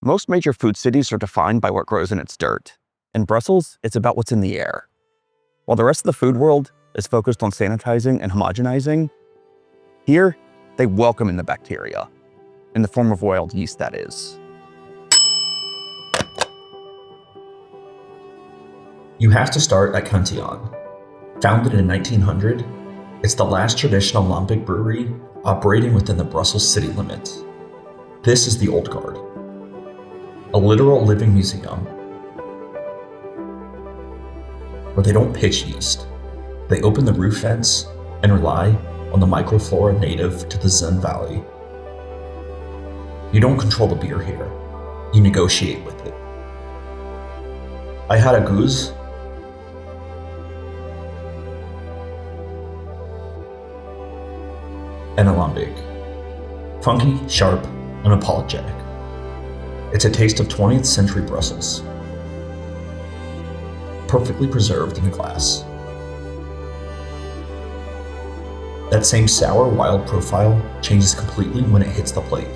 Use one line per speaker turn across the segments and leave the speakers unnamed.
Most major food cities are defined by what grows in its dirt. In Brussels, it's about what's in the air. While the rest of the food world is focused on sanitizing and homogenizing, here, they welcome in the bacteria, in the form of wild yeast, that is.
You have to start at Cantillon. Founded in 1900, it's the last traditional lambic brewery operating within the Brussels city limits. This is the Old Guard, a literal living museum where they don't pitch yeast. They open the roof vents and rely on the microflora native to the Senne Valley. You don't control the beer here, you negotiate with it. I had a goose and a lambic. Funky, sharp, unapologetic. It's a taste of 20th century Brussels. Perfectly preserved in a glass. That same sour, wild profile changes completely when it hits the plate.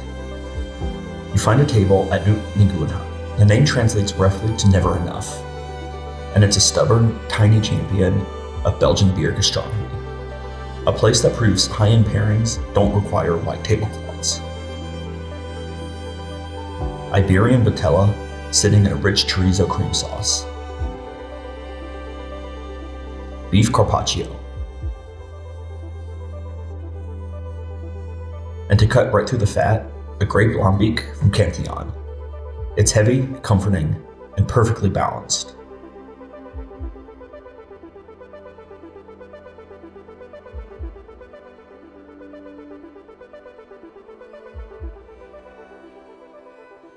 You find a table at nüetnigenough. The name translates roughly to never enough. And it's a stubborn, tiny champion of Belgian beer gastronomy. A place that proves high-end pairings don't require white tablecloths. Iberian Botella sitting in a rich chorizo cream sauce. Beef carpaccio. And to cut right through the fat, a grape lambic from Cantillon. It's heavy, comforting, and perfectly balanced.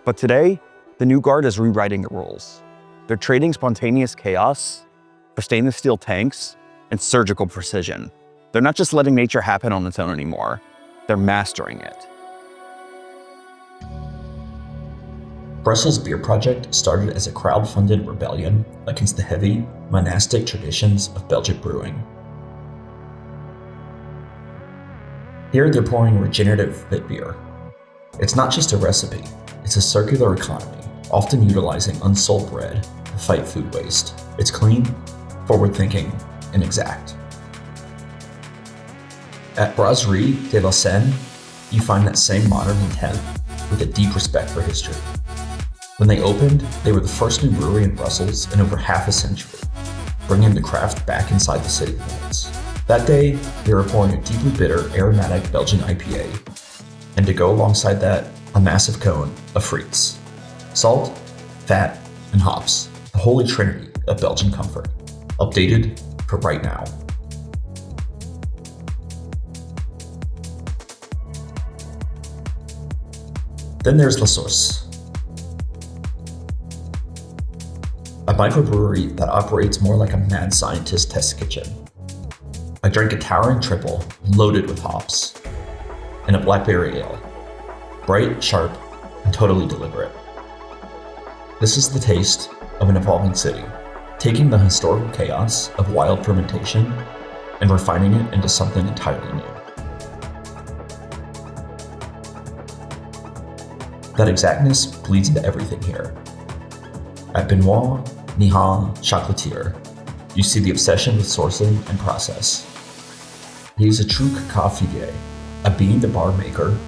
But today, the new guard is rewriting the rules. They're trading spontaneous chaos for stainless steel tanks and surgical precision. They're not just letting nature happen on its own anymore. They're mastering it.
Brussels Beer Project started as a crowd-funded rebellion against the heavy, monastic traditions of Belgian brewing. Here they're pouring regenerative fit beer. It's not just a recipe, it's a circular economy, often utilizing unsold bread to fight food waste. It's clean, forward-thinking, and exact. At Brasserie de la Senne, you find that same modern intent with a deep respect for history. When they opened, they were the first new brewery in Brussels in over half a century, bringing the craft back inside the city limits. That day, they were pouring a deeply bitter, aromatic Belgian IPA, and to go alongside that, a massive cone of frites. Salt, fat, and hops, the holy trinity of Belgian comfort, updated for right now. Then there's La Source, a microbrewery that operates more like a mad scientist test kitchen. I drank a towering triple loaded with hops and a blackberry ale, bright, sharp, and totally deliberate. This is the taste of an evolving city, taking the historical chaos of wild fermentation and refining it into something entirely new. That exactness bleeds into everything here. At Benoît, Nihant, Chocolatier, you see the obsession with sourcing and process. He's a true cacao figure, a bean to bar maker.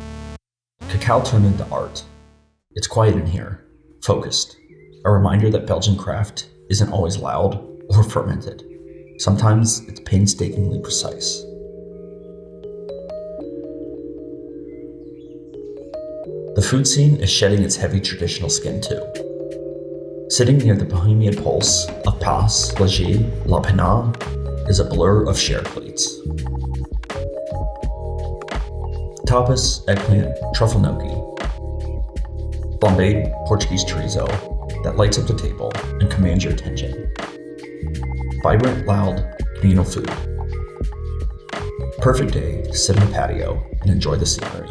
Cacao turned into art. It's quiet in here, focused. A reminder that Belgian craft isn't always loud or fermented. Sometimes it's painstakingly precise. The food scene is shedding its heavy traditional skin too. Sitting near the bohemian pulse of Palate Passport, La Pénates is a blur of shared plates. Tapas, eggplant, truffle gnocchi, flambéed Portuguese chorizo that lights up the table and commands your attention. Vibrant, loud, communal food. Perfect day to sit on the patio and enjoy the scenery.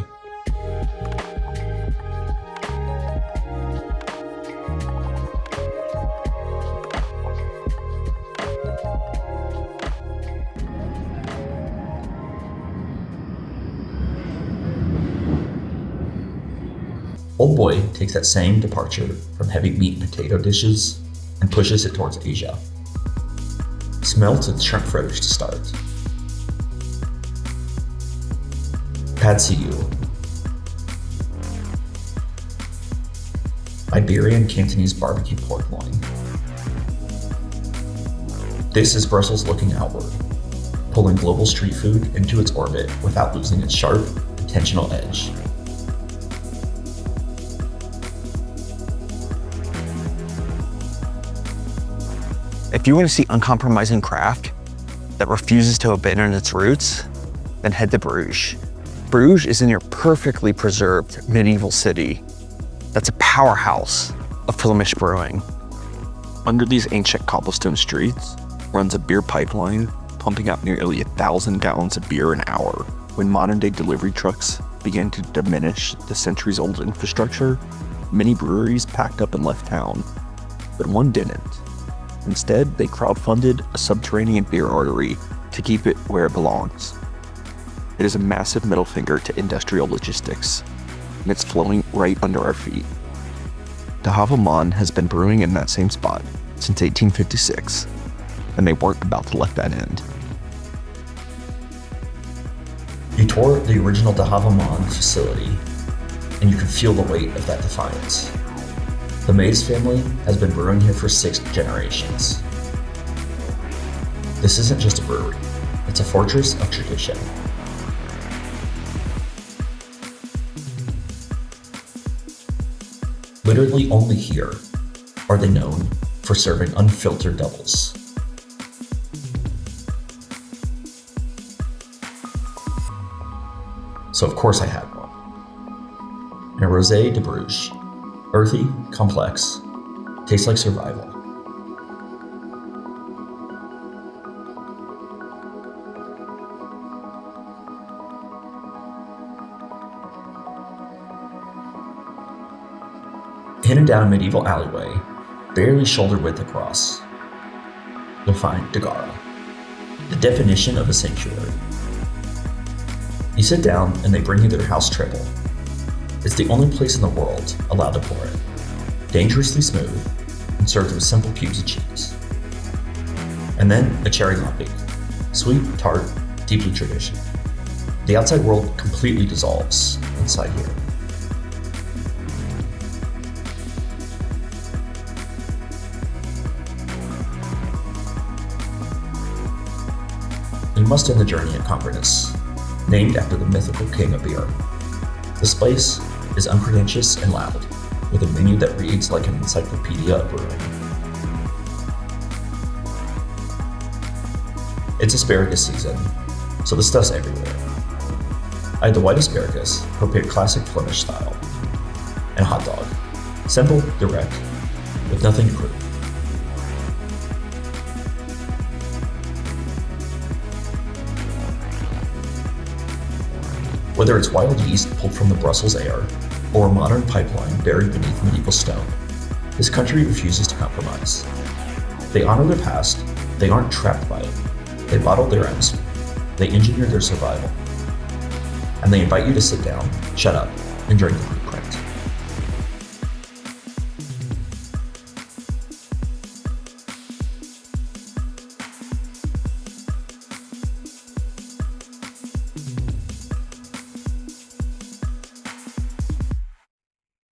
Old boy takes that same departure from heavy meat and potato dishes and pushes it towards Asia. Smelted shrimp fritters to start. Pad see ew. Iberian Cantonese barbecue pork loin. This is Brussels looking outward, pulling global street food into its orbit without losing its sharp, intentional edge.
If you want to see uncompromising craft that refuses to abandon its roots, then head to Bruges. Bruges is in your perfectly preserved medieval city that's a powerhouse of Flemish brewing. Under these ancient cobblestone streets runs a beer pipeline pumping out nearly 1,000 gallons of beer an hour. When modern-day delivery trucks began to diminish the centuries-old infrastructure, many breweries packed up and left town, but one didn't. Instead, they crowdfunded a subterranean beer artery to keep it where it belongs. It is a massive middle finger to industrial logistics, and it's flowing right under our feet. The Halve Maan has been brewing in that same spot since 1856, and they weren't about to let that end.
You tour the original De Halve Maan facility, and you can feel the weight of that defiance. The Maes family has been brewing here for 6 generations. This isn't just a brewery, it's a fortress of tradition. Literally only here are they known for serving unfiltered doubles. So of course I had one. A Rosé de Bruges. Earthy, complex, tastes like survival. Hidden down a medieval alleyway, barely shoulder width across, you'll find the Garre, the definition of a sanctuary. You sit down and they bring you their house triple. It's the only place in the world allowed to pour it. Dangerously smooth and served with simple cubes of cheese. And then a cherry lambic, sweet, tart, deeply traditional. The outside world completely dissolves inside here. You must end the journey at Cambrinus, named after the mythical king of beer. This place is unpretentious and loud, with a menu that reads like an encyclopedia of brewing. It's asparagus season, so the stuff's everywhere. I had the white asparagus, prepared classic Flemish style, and a hot dog. Simple, direct, with nothing to prove. Whether it's wild yeast pulled from the Brussels air, or a modern pipeline buried beneath medieval stone, this country refuses to compromise. They honor their past, they aren't trapped by it. They bottle their atmosphere, they engineer their survival. And they invite you to sit down, shut up, and drink.